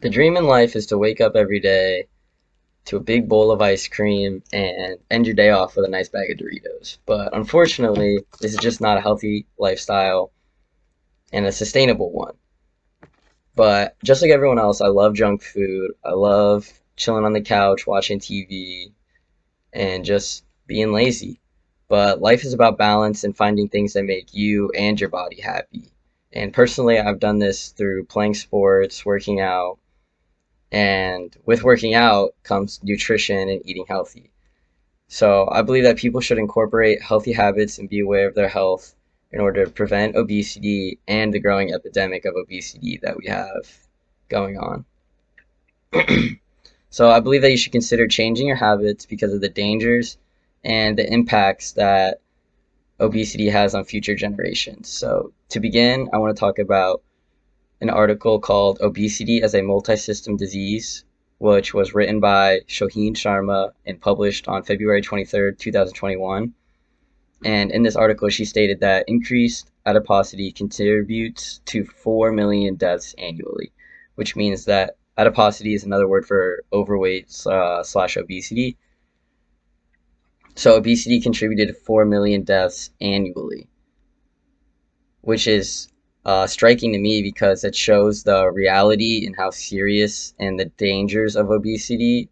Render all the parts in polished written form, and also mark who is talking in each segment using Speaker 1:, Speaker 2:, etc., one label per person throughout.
Speaker 1: The dream in life is to wake up every day to a big bowl of ice cream and end your day off with a nice bag of Doritos. But unfortunately, this is just not a healthy lifestyle and a sustainable one. But just like everyone else, I love junk food. I love chilling on the couch, watching TV, and just being lazy. But life is about balance and finding things that make you and your body happy. And personally, I've done this through playing sports, working out, and with working out comes nutrition and eating healthy. So I believe that people should incorporate healthy habits and be aware of their health in order to prevent obesity and the growing epidemic of obesity that we have going on. So I believe that you should consider changing your habits because of the dangers and the impacts that obesity has on future generations. So to begin, I want to talk about an article called Obesity as a Multi-System Disease, which was written by Shoheen Sharma and published on February 23rd, 2021. And in this article, she stated that increased adiposity contributes to 4 million deaths annually, which means that adiposity is another word for overweight slash obesity. So obesity contributed to 4 million deaths annually, which is striking to me because it shows the reality and how serious and the dangers of obesity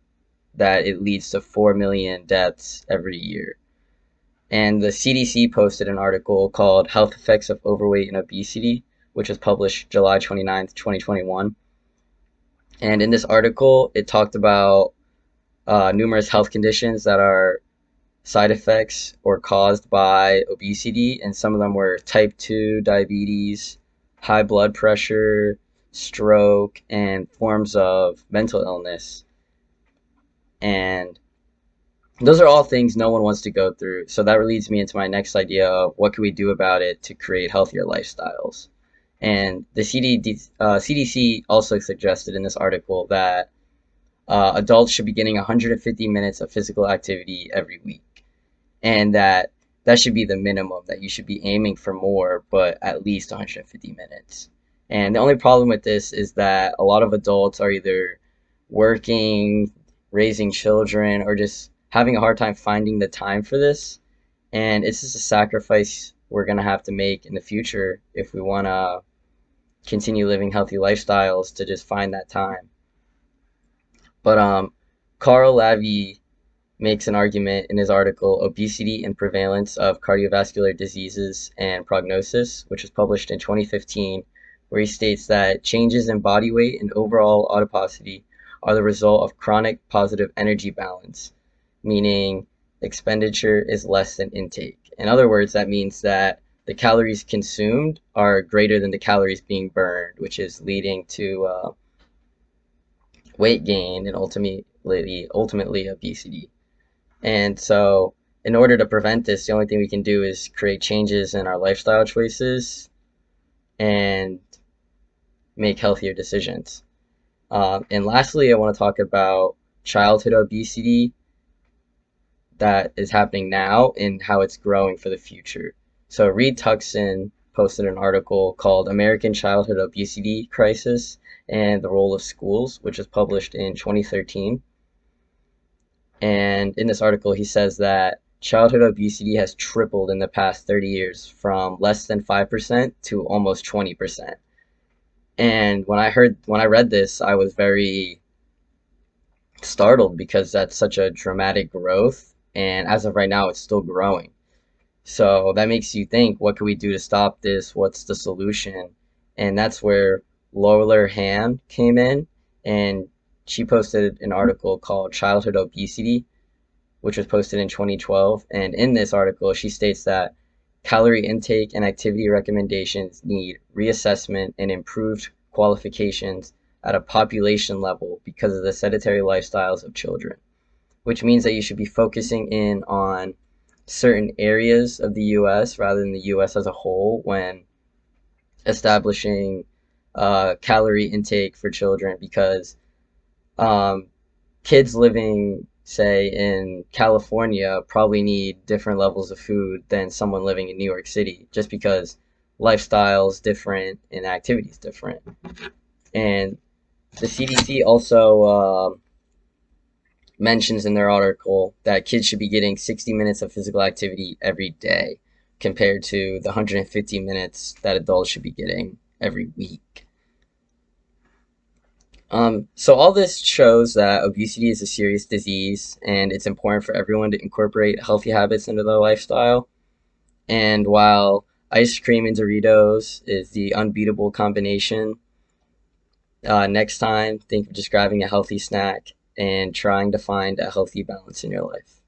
Speaker 1: that it leads to 4 million deaths every year. And the CDC posted an article called Health Effects of Overweight and Obesity, which was published July 29th, 2021. And in this article, it talked about numerous health conditions that are side effects or caused by obesity, and some of them were type 2 diabetes, high blood pressure, stroke, and forms of mental illness. And those are all things no one wants to go through. So that leads me into my next idea of what can we do about it to create healthier lifestyles. And the CDC also suggested in this article that adults should be getting 150 minutes of physical activity every week, and that should be the minimum, that you should be aiming for more, but at least 150 minutes. And the only problem with this is that a lot of adults are either working, raising children, or just having a hard time finding the time for this. And it's just a sacrifice we're going to have to make in the future if we want to continue living healthy lifestyles, to just find that time. But Carl Lavie makes an argument in his article Obesity and Prevalence of Cardiovascular Diseases and Prognosis, which was published in 2015, where he states that changes in body weight and overall adiposity are the result of chronic positive energy balance, meaning expenditure is less than intake. In other words, that means that the calories consumed are greater than the calories being burned, which is leading to weight gain and ultimately obesity. And so, in order to prevent this, the only thing we can do is create changes in our lifestyle choices and make healthier decisions. And lastly, I want to talk about childhood obesity that is happening now and how it's growing for the future. So, Reed Tuckson posted an article called American Childhood Obesity Crisis and the Role of Schools, which was published in 2013. And in this article, he says that childhood obesity has tripled in the past 30 years from less than 5% to almost 20%. And when I read this, I was very startled because that's such a dramatic growth. And as of right now, it's still growing. So that makes you think, what can we do to stop this? What's the solution? And that's where Lola Ham came in, and she posted an article called Childhood Obesity, which was posted in 2012. And in this article, she states that calorie intake and activity recommendations need reassessment and improved qualifications at a population level because of the sedentary lifestyles of children, which means that you should be focusing in on certain areas of the US rather than the US as a whole when establishing calorie intake for children, because um, kids living, say, in California probably need different levels of food than someone living in New York City, just because lifestyle's different and activity's different. And The CDC also mentions in their article that kids should be getting 60 minutes of physical activity every day compared to the 150 minutes that adults should be getting every week. So all this shows that obesity is a serious disease and it's important for everyone to incorporate healthy habits into their lifestyle. And while ice cream and Doritos is the unbeatable combination, next time think of just grabbing a healthy snack and trying to find a healthy balance in your life.